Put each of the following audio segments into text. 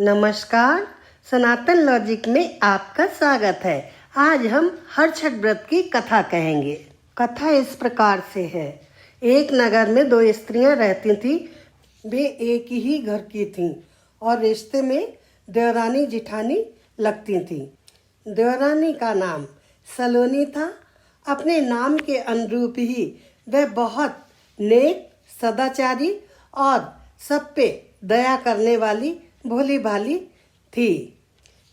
नमस्कार। सनातन लॉजिक में आपका स्वागत है। आज हम हरछठ व्रत की कथा कहेंगे। कथा इस प्रकार से है। एक नगर में दो स्त्रियां रहती थीं। वे एक ही घर की थीं और रिश्ते में देवरानी जिठानी लगती थीं। देवरानी का नाम सलोनी था। अपने नाम के अनुरूप ही वह बहुत नेक, सदाचारी और सब पे दया करने वाली भोली भाली थी।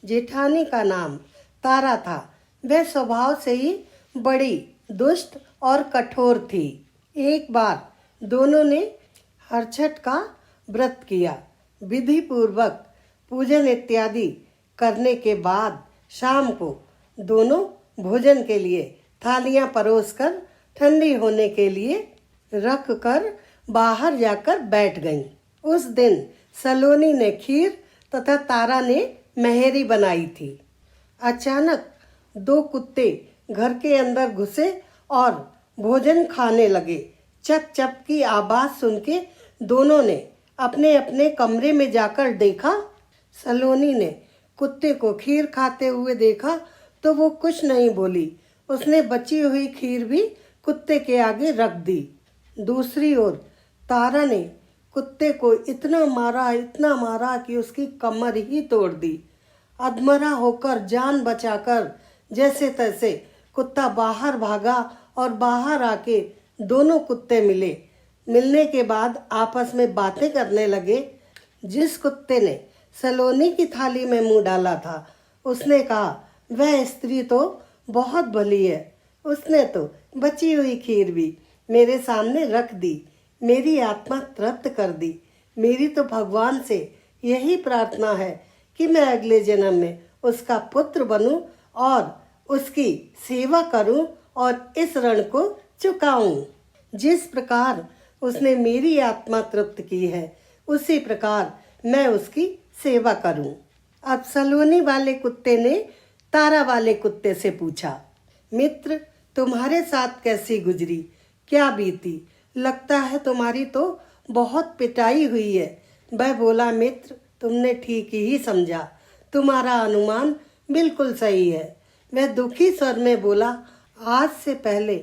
जेठानी का नाम तारा था। वह स्वभाव से ही बड़ी दुष्ट और कठोर थी। एक बार दोनों ने हरछठ का व्रत किया। विधि पूर्वक पूजन इत्यादि करने के बाद शाम को दोनों भोजन के लिए थालियां परोसकर ठंडी होने के लिए रख कर बाहर जाकर बैठ गईं। उस दिन सलोनी ने खीर तथा तारा ने मेहरी बनाई थी। अचानक दो कुत्ते घर के अंदर घुसे और भोजन खाने लगे। चप चप की आवाज सुन के दोनों ने अपने अपने कमरे में जाकर देखा। सलोनी ने कुत्ते को खीर खाते हुए देखा तो वो कुछ नहीं बोली। उसने बची हुई खीर भी कुत्ते के आगे रख दी। दूसरी ओर तारा ने कुत्ते को इतना मारा कि उसकी कमर ही तोड़ दी। अधमरा होकर जान बचाकर जैसे तैसे कुत्ता बाहर भागा और बाहर आके दोनों कुत्ते मिले। मिलने के बाद आपस में बातें करने लगे। जिस कुत्ते ने सलोनी की थाली में मुंह डाला था उसने कहा, वह स्त्री तो बहुत भली है। उसने तो बची हुई खीर भी मेरे सामने रख दी। मेरी आत्मा तृप्त कर दी। मेरी तो भगवान से यही प्रार्थना है कि मैं अगले जन्म में उसका पुत्र बनूं और उसकी सेवा करूं और इस ऋण को चुकाऊं। जिस प्रकार उसने मेरी आत्मा तृप्त की है उसी प्रकार मैं उसकी सेवा करूं। अब सलोनी वाले कुत्ते ने तारा वाले कुत्ते से पूछा, मित्र, तुम्हारे साथ कैसी गुजरी, क्या बीती? लगता है तुम्हारी तो बहुत पिटाई हुई है। वह बोला, मित्र, तुमने ठीक ही समझा। तुम्हारा अनुमान बिल्कुल सही है। वह दुखी स्वर में बोला, आज से पहले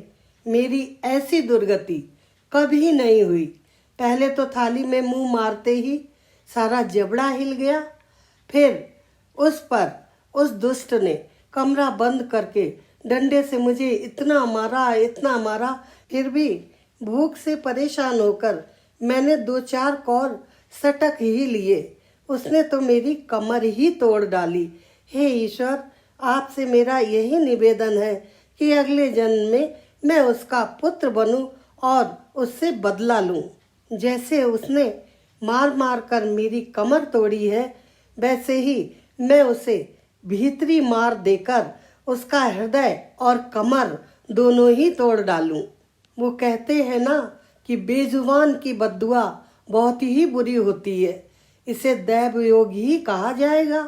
मेरी ऐसी दुर्गति कभी नहीं हुई। पहले तो थाली में मुंह मारते ही सारा जबड़ा हिल गया। फिर उस दुष्ट ने कमरा बंद करके डंडे से मुझे इतना मारा, फिर भी भूख से परेशान होकर मैंने 2-4 कौर सटक ही लिए। उसने तो मेरी कमर ही तोड़ डाली। हे ईश्वर, आपसे मेरा यही निवेदन है कि अगले जन्म में मैं उसका पुत्र बनूं और उससे बदला लूं। जैसे उसने मार कर मेरी कमर तोड़ी है वैसे ही मैं उसे भीतरी मार देकर उसका हृदय और कमर दोनों ही तोड़ डालूं। वो कहते हैं ना कि बेजुबान की बद्दुआ बहुत ही बुरी होती है। इसे दैव योग ही कहा जाएगा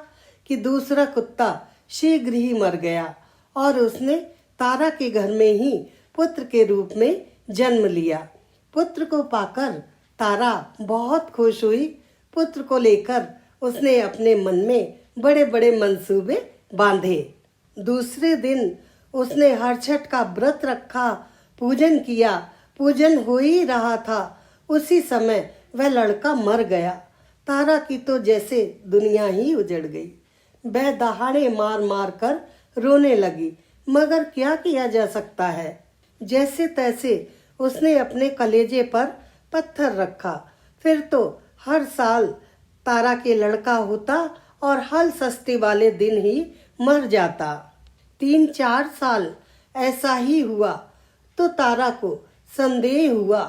कि दूसरा कुत्ता शीघ्र ही मर गया और उसने तारा के घर में ही पुत्र के रूप में जन्म लिया। पुत्र को पाकर तारा बहुत खुश हुई। पुत्र को लेकर उसने अपने मन में बड़े बड़े मंसूबे बांधे। दूसरे दिन उसने हरछठ का व्रत रखा, पूजन किया। पूजन हो ही रहा था, उसी समय वह लड़का मर गया। तारा की तो जैसे दुनिया ही उजड़ गई। वह दहाड़े मार कर रोने लगी, मगर क्या किया जा सकता है। जैसे तैसे उसने अपने कलेजे पर पत्थर रखा। फिर तो हर साल तारा के लड़का होता और हल षष्ठी वाले दिन ही मर जाता। 3-4 साल ऐसा ही हुआ तो तारा को संदेह हुआ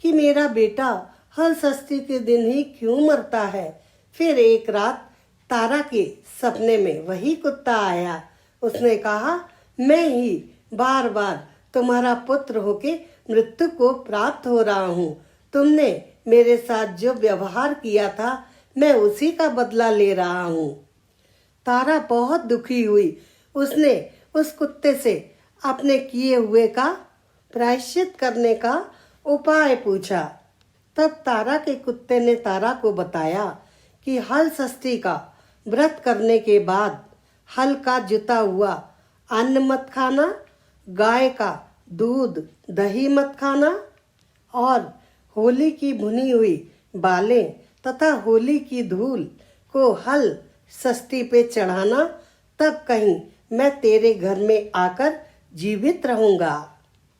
कि मेरा बेटा हल षष्ठी के दिन ही क्यों मरता है। फिर एक रात तारा के सपने में वही कुत्ता आया। उसने कहा, मैं ही बार बार तुम्हारा पुत्र होके मृत्यु को प्राप्त हो रहा हूँ। तुमने मेरे साथ जो व्यवहार किया था मैं उसी का बदला ले रहा हूँ। तारा बहुत दुखी हुई। उसने उस कुत्ते से अपने किए हुए का प्रायश्चित करने का उपाय पूछा। तब तारा के कुत्ते ने तारा को बताया कि हल षष्ठी का व्रत करने के बाद हल्का जुता हुआ अन्न मत खाना, गाय का दूध दही मत खाना और होली की भुनी हुई बालें तथा होली की धूल को हल षष्ठी पे चढ़ाना, तब कहीं मैं तेरे घर में आकर जीवित रहूँगा।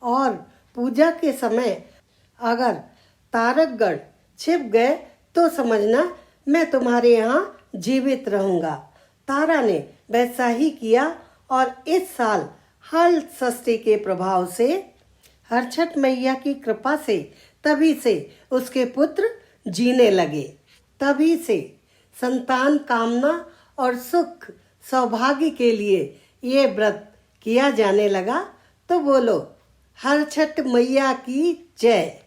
और पूजा के समय अगर तारकगढ़ छिप गए तो समझना मैं तुम्हारे यहाँ जीवित रहूँगा। तारा ने वैसा ही किया और इस साल हल षष्ठी के प्रभाव से हरछठ मैया की कृपा से तभी से उसके पुत्र जीने लगे। तभी से संतान कामना और सुख सौभाग्य के लिए ये व्रत किया जाने लगा। तो बोलो हरछठ मैया की जय।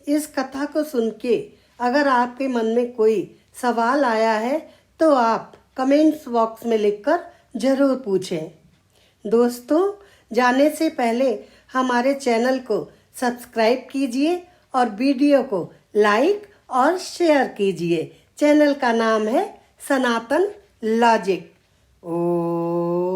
इस कथा को सुन के अगर आपके मन में कोई सवाल आया है तो आप कमेंट्स बॉक्स में लिखकर ज़रूर पूछें। दोस्तों, जाने से पहले हमारे चैनल को सब्सक्राइब कीजिए और वीडियो को लाइक और शेयर कीजिए। चैनल का नाम है सनातन लॉजिक। ओम